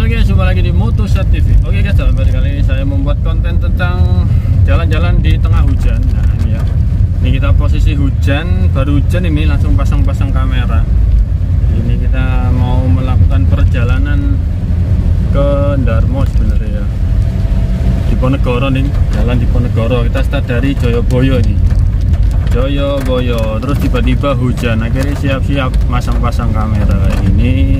Halo guys, jumpa lagi di Motoset TV. Oke guys, dalam video kali ini saya membuat konten tentang jalan-jalan di tengah hujan. Nah ini ya, ini kita posisi hujan, baru hujan ini langsung pasang-pasang kamera. Ini kita mau melakukan perjalanan ke Darmo sebenarnya ya, Diponegoro nih, jalan Diponegoro. Kita start dari Joyoboyo nih, Joyoboyo, terus tiba-tiba hujan, akhirnya siap-siap masang-pasang kamera ini.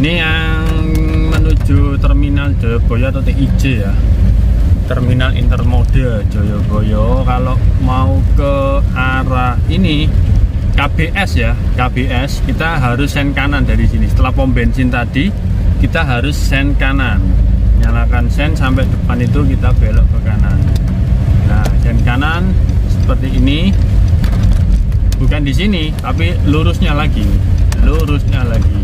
Ini yang menuju terminal Joyoboyo atau TIJ ya, terminal intermodal Joyoboyo. Kalau mau ke arah ini KBS ya, KBS kita harus sen kanan dari sini. Setelah pom bensin tadi kita harus sen kanan, nyalakan sen sampai depan itu kita belok ke kanan. Nah sen kanan seperti ini, bukan di sini tapi lurusnya lagi, lurusnya lagi.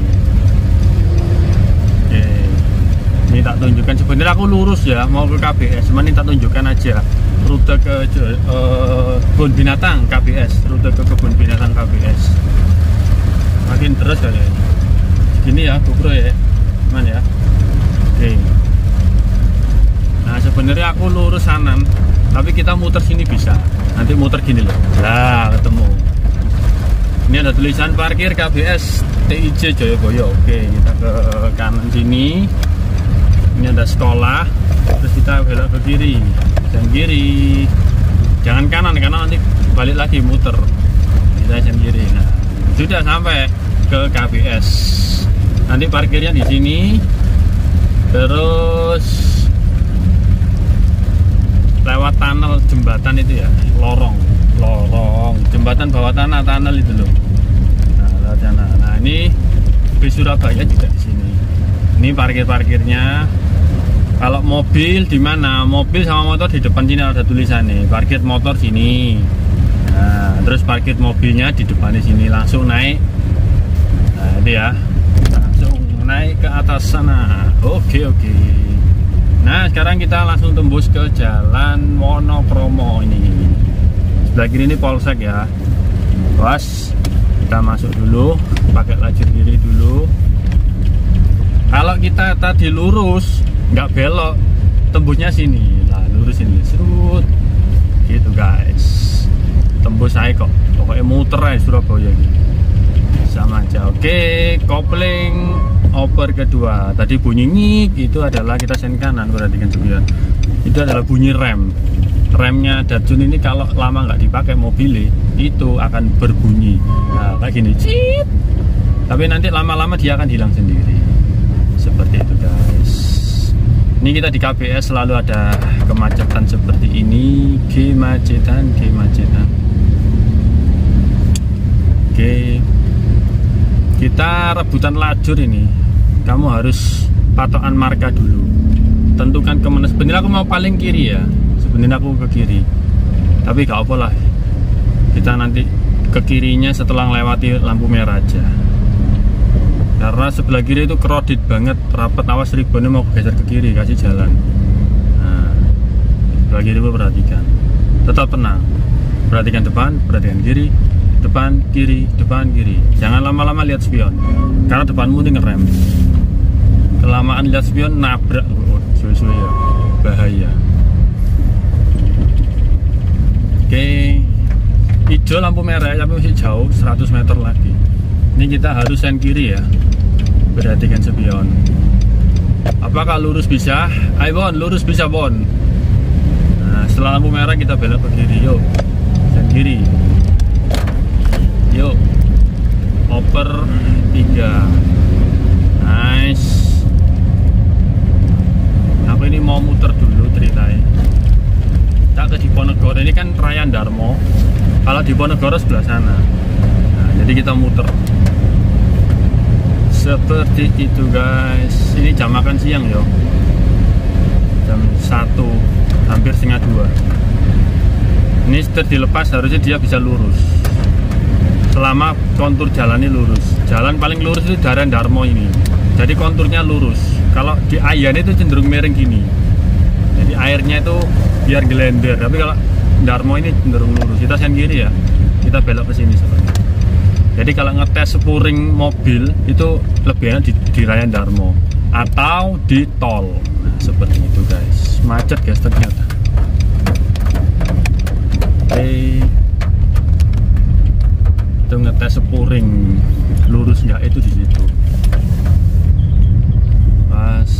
Ini tak tunjukkan, sebenarnya aku lurus ya mau ke KBS, cuman ini tak tunjukkan aja rute ke kebun binatang KBS, rute ke kebun binatang KBS. Makin terus kali ini gini ya GoPro ya, mana ya. Oke, nah sebenarnya aku lurus kanan tapi kita muter sini bisa, nanti muter gini loh. Nah ketemu, ini ada tulisan parkir KBS TIJ Joyoboyo. Oke, kita ke kanan sini. Ini ada sekolah, terus kita belok ke kiri dan kiri, jangan kanan karena nanti balik lagi muter. Kita sen kiri. Nah sudah sampai ke KBS, nanti parkirnya di sini, terus lewat tunnel jembatan itu ya, lorong jembatan bawah tanah, tunnel itu loh. Nah lewat sana. Nah ini bis Surabaya juga di sini. Ini parkirnya. Kalau mobil di mana? Mobil sama motor di depan sini ada tulisannya, parkir motor sini. Nah, terus parkir mobilnya di depan di sini, langsung naik. Nah, itu ya. Langsung naik ke atas sana. Oke. Nah, sekarang kita langsung tembus ke Jalan Wonokromo ini. Sebelah kiri ini Polsek ya. Bos, kita masuk dulu, pakai lajur kiri dulu. Kalau kita tadi lurus, nggak belok, tembusnya sini lah, lurus ini, serut gitu guys, tembus saya kok, pokoknya muter aja Surabaya gitu sama aja. Oke, kopling oper kedua tadi bunyi nyik, itu adalah kita sen kanan, perhatikan juga itu adalah bunyi remnya Datsun ini. Kalau lama nggak dipakai mobil itu akan berbunyi, nah kayak gini cip, tapi nanti lama-lama dia akan hilang sendiri, seperti itu guys. Ini kita di KBS selalu ada kemacetan seperti ini, kemacetan. Oke, kita rebutan lajur ini. Kamu harus patokan marka dulu, tentukan kemana. Sebenarnya aku mau paling kiri ya, sebenarnya aku ke kiri, tapi gak apa lah, kita nanti ke kirinya setelah melewati lampu merah aja. Karena sebelah kiri itu crowded banget, rapat, awas ribonnya mau geser ke kiri, kasih jalan. Nah, sebelah kiri itu perhatikan, tetap tenang, perhatikan depan, perhatikan kiri, depan kiri, jangan lama-lama lihat spion, karena depanmu ini ngerem, kelamaan lihat spion nabrak, suwe-suwe ya, bahaya. Oke, hijau lampu merah, tapi masih jauh, 100 meter lagi. Ini kita harus sen kiri ya, perhatikan spion. Apakah lurus bisa? Ayo Bon, lurus bisa Bon. Nah setelah lampu merah kita belok ke kiri, yuk sen kiri, yuk oper 3. Nice. Aku ini mau muter dulu ceritanya. Kita ke Diponegoro, ini kan Raya Darmo. Kalau Diponegoro sebelah sana. Nah jadi kita muter seperti itu guys. Ini jam makan siang yo, jam 1, hampir setengah 2. Ini setelah dilepas harusnya dia bisa lurus, selama kontur jalannya lurus. Jalan paling lurus itu daerah Darmo ini, jadi konturnya lurus. Kalau di Ayan itu cenderung miring gini, jadi airnya itu biar gelender. Tapi kalau Darmo ini cenderung lurus. Kita sen kiri ya, kita belok ke sini sebenarnya. Jadi kalau ngetes spuring mobil itu lebih enak di Raya Darmo atau di tol. Nah, seperti itu guys. Macet guys ternyata. Oke. Itu ngetes spuring lurus nggak itu di situ. Pas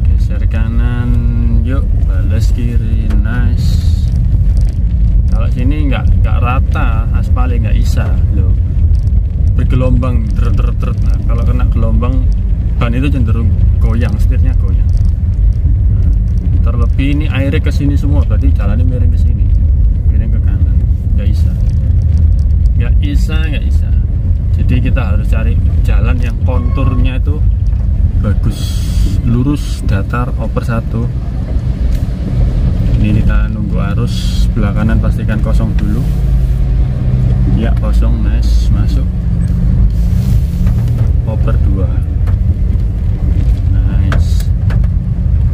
geser kanan, yuk balas kiri, nice. Kalau sini nggak rata, aspalnya nggak bisa loh, bergelombang deret. Nah, kalau kena gelombang ban itu cenderung goyang, setirnya goyang. Nah, terlebih ini airnya ke sini semua, berarti jalannya miring ke sini, miring ke kanan, nggak bisa. Jadi kita harus cari jalan yang konturnya itu bagus, lurus, datar, oper satu. Ini kita nunggu arus sebelah kanan, pastikan kosong dulu. Ya kosong, nice, masuk. Oper 2, nice.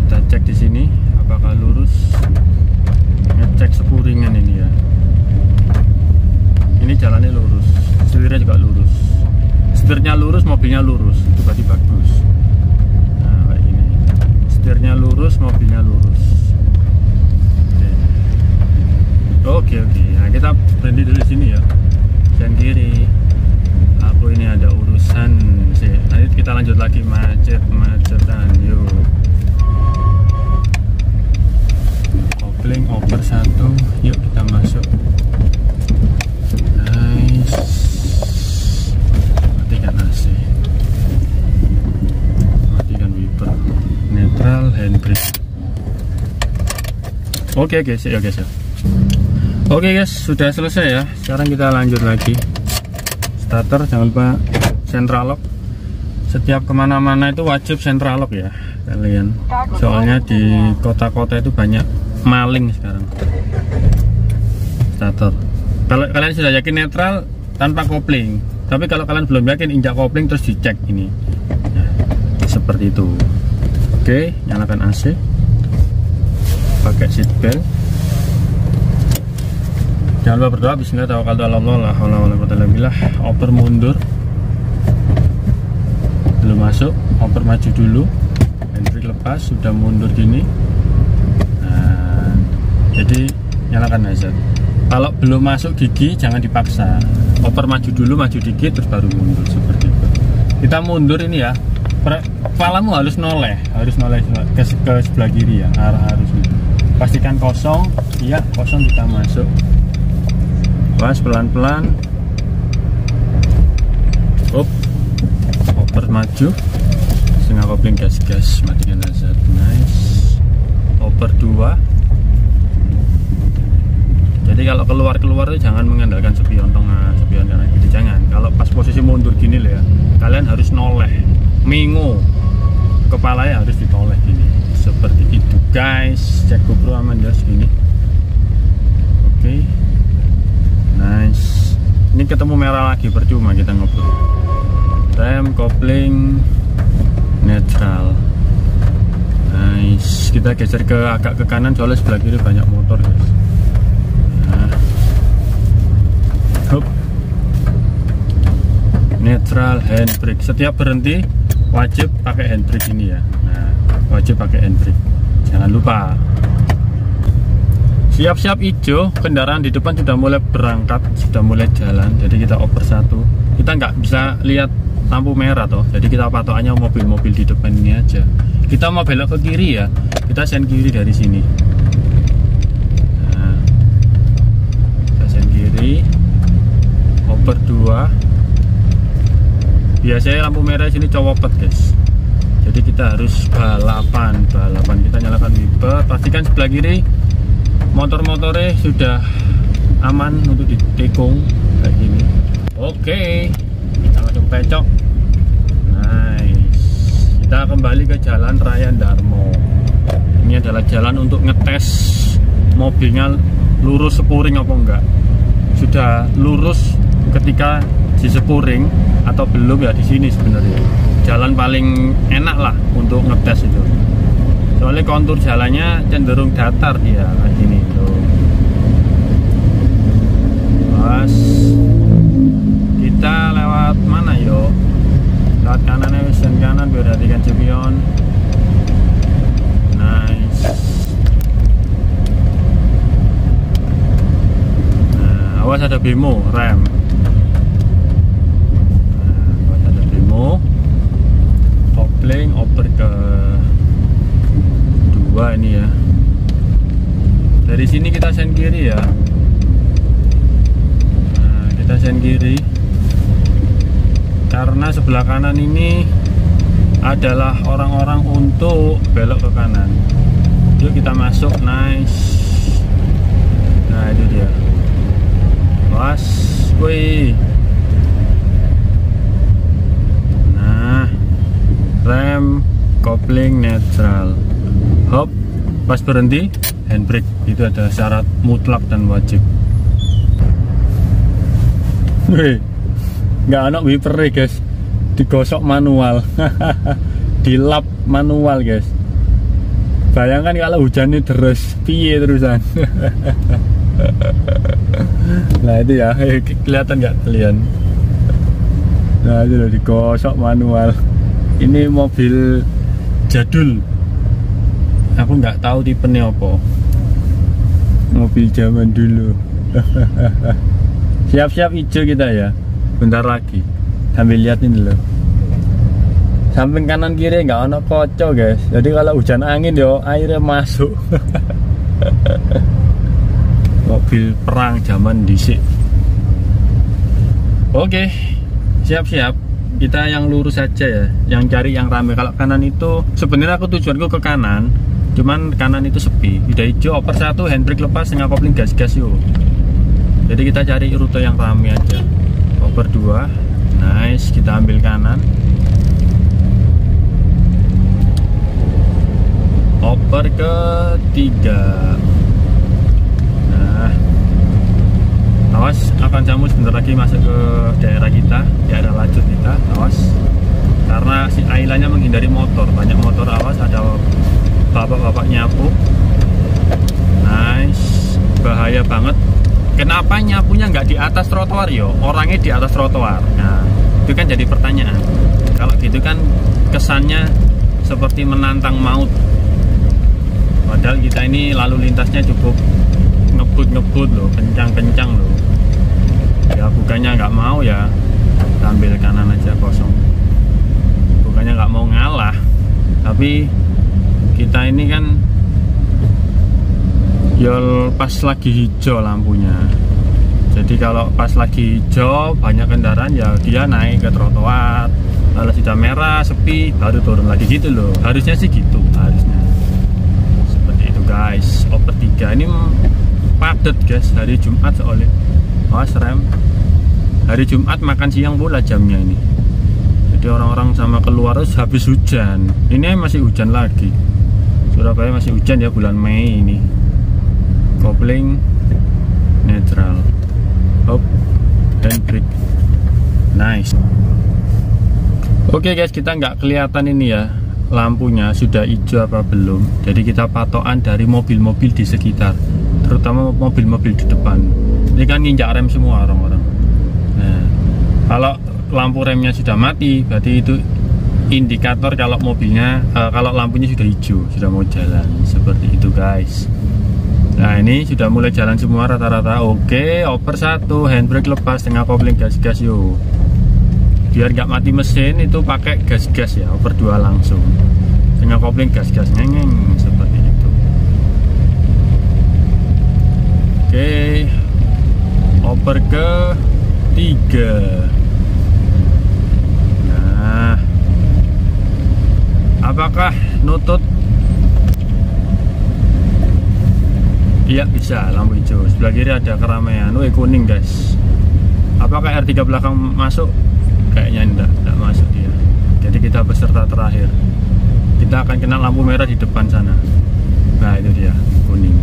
Kita cek di sini apakah lurus. Ngecek spuringan ini ya. Ini jalannya lurus, setirnya juga lurus. Setirnya lurus, mobilnya lurus, itu berarti bagus. Nah kayak gini, setirnya lurus, mobilnya lurus. Oke. Nah kita berhenti dulu di sini ya. Dan kiri. Aku ini ada urusan sih. Nanti kita lanjut lagi macetan. Yuk. Kopling oper 1. Yuk kita masuk. Nice. Matikan AC. Matikan wiper. Netral, handbrake. Oke guys, ya guys ya. Oke guys, sudah selesai ya. Sekarang kita lanjut lagi. Starter, jangan lupa central lock. Setiap kemana-mana itu wajib central lock ya kalian. Soalnya di kota-kota itu banyak maling sekarang. Starter. Kalau kalian sudah yakin netral tanpa kopling. Tapi kalau kalian belum yakin, injak kopling terus dicek ini. Nah, seperti itu. Oke, nyalakan AC. Pakai seat belt. Jangan lupa berdoa, bismillah, tawakkaltu ala Allah, la haula wala quwwata illa billah. Oper mundur. Belum masuk, oper maju dulu. Handbrake lepas, sudah mundur gini. Nah, jadi nyalakan hazard. Kalau belum masuk gigi jangan dipaksa. Oper maju dulu, maju dikit terus baru mundur seperti itu. Kita mundur ini ya. Kepalamu harus noleh ke sebelah kiri ya, arah arus itu. Pastikan kosong, iya kosong, kita masuk. Pas pelan-pelan. Oper maju. Setengah kopling gas, matikan hazard. Nice. Oper 2. Jadi kalau keluar itu jangan mengandalkan spion tengah, spion kanan, gitu jangan. Kalau pas posisi mundur gini loh ya, kalian harus noleh, mingu, kepalanya harus ditoleh gini, seperti itu guys. Cek GoPro aman ya segini. Oke. Nice. Ini ketemu merah lagi, percuma kita ngobrol. Rem, kopling, netral. Nice. Kita geser agak ke kanan soalnya sebelah kiri banyak motor guys. Nah. Hup. Netral, handbrake. Setiap berhenti wajib pakai handbrake ini ya. Nah, wajib pakai handbrake. Jangan lupa. Siap-siap hijau, kendaraan di depan sudah mulai berangkat, sudah mulai jalan. Jadi kita oper 1. Kita nggak bisa lihat lampu merah toh. Jadi kita patokannya mobil-mobil di depan ini aja. Kita mau belok ke kiri ya, kita sen kiri dari sini. Nah, kita sen kiri, oper 2. Biasanya lampu merah sini cowopet guys. Jadi kita harus balapan. Kita nyalakan wiper, pastikan sebelah kiri motor-motornya sudah aman untuk ditikung kayak gini. Oke, kita langsung pecok. Nice. Kita kembali ke jalan Raya Darmo. Ini adalah jalan untuk ngetes mobilnya lurus spuring apa enggak. Sudah lurus ketika di spuring atau belum ya, di sini sebenarnya. Jalan paling enak lah untuk ngetes itu. Soalnya kontur jalannya cenderung datar dia kayak gini tuh. Pas pion. Nice. Nah, awas ada bemo rem. Nah, awas ada bemo. Kopling oper ke 2 ini ya. Dari sini kita sen kiri ya. Nah, kita sen kiri karena sebelah kanan ini adalah orang-orang untuk belok ke kanan. Yuk kita masuk. Nice. Nah itu dia. Was, wih. Nah, rem, kopling netral. Hop, pas berhenti handbrake. Itu ada syarat mutlak dan wajib. Wih, nggak ada wiper guys, digosok manual. Dilap manual guys. Bayangkan kalau hujannya terus piye terusan. Nah itu ya, kelihatan nggak kalian? Nah itu loh, digosok manual. Ini mobil jadul, aku nggak tahu tipenya apa. Mobil zaman dulu. Siap-siap hijau kita ya, bentar lagi. Sambil lihat ini loh, samping kanan kiri nggak ada kocok guys. Jadi kalau hujan angin yo airnya masuk. Mobil perang zaman dhisik. Oke, siap-siap. Kita yang lurus saja ya, yang cari yang rame. Kalau kanan itu sebenarnya aku tujuanku ke kanan, cuman kanan itu sepi. Udah hijau, oper 1, handbrake lepas, tengah kopling gas-gas yuk. Jadi kita cari rute yang rame aja. Oper 2, nice, kita ambil kanan. Oper ke 3. Nah, awas akan jamu sebentar lagi masuk ke daerah kita, daerah lajur kita. Awas, karena si Ailanya menghindari motor, banyak motor. Awas, ada bapak-bapak nyapu. Nice, bahaya banget. Kenapa nyapunya nggak di atas trotoar yo? Orangnya di atas trotoar. Nah, itu kan jadi pertanyaan. Kalau gitu kan kesannya seperti menantang maut. Padahal kita ini lalu lintasnya cukup ngebut loh, kencang loh. Ya bukannya nggak mau ya, ambil kanan aja kosong. Bukannya nggak mau ngalah, tapi kita ini kan yol pas lagi hijau lampunya. Jadi kalau pas lagi hijau banyak kendaraan ya dia naik ke trotoar. Kalau sudah merah sepi baru turun lagi gitu loh. Harusnya sih gitu, harusnya. Seperti itu guys. Oper 3 ini padat guys, hari Jumat soalnya. Awas rem. Hari Jumat makan siang pula jamnya ini. Jadi orang-orang sama keluar terus habis hujan. Ini masih hujan lagi. Surabaya masih hujan ya bulan Mei ini. Kopling netral. Hop, handbrake. Nice. Oke guys, kita nggak kelihatan ini ya lampunya sudah hijau apa belum. Jadi kita patokan dari mobil-mobil di sekitar, terutama mobil-mobil di depan. Ini kan nginjak rem semua orang-orang. Nah, kalau lampu remnya sudah mati, berarti itu indikator kalau mobilnya, kalau lampunya sudah hijau, sudah mau jalan. Seperti itu guys. Nah ini sudah mulai jalan semua rata-rata. Oke, oper 1, handbrake lepas, tengah kopling gas-gas yuk. Biar nggak mati mesin itu pakai gas-gas ya, oper 2 langsung. Tengah kopling gas-gas ngeng seperti itu. Oke, oper ke 3. Nah, apakah nutut? Iya bisa, lampu hijau. Sebelah kiri ada keramaian. Kuning guys. Apakah R3 belakang masuk? Kayaknya enggak masuk dia. Jadi kita peserta terakhir. Kita akan kena lampu merah di depan sana. Nah itu dia, kuning.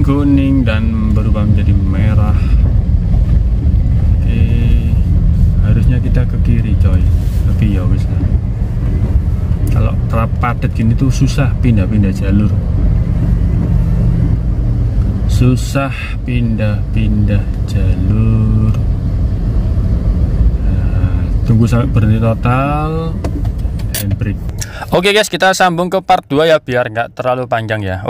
Kuning dan berubah menjadi merah. Oke, harusnya kita ke kiri coy. Tapi ya wis lah. Kalau padat gini tuh susah pindah-pindah jalur. Susah pindah-pindah jalur. Nah, nunggu sampai berhenti total, handbrake. Oke guys, kita sambung ke part 2 ya biar nggak terlalu panjang ya.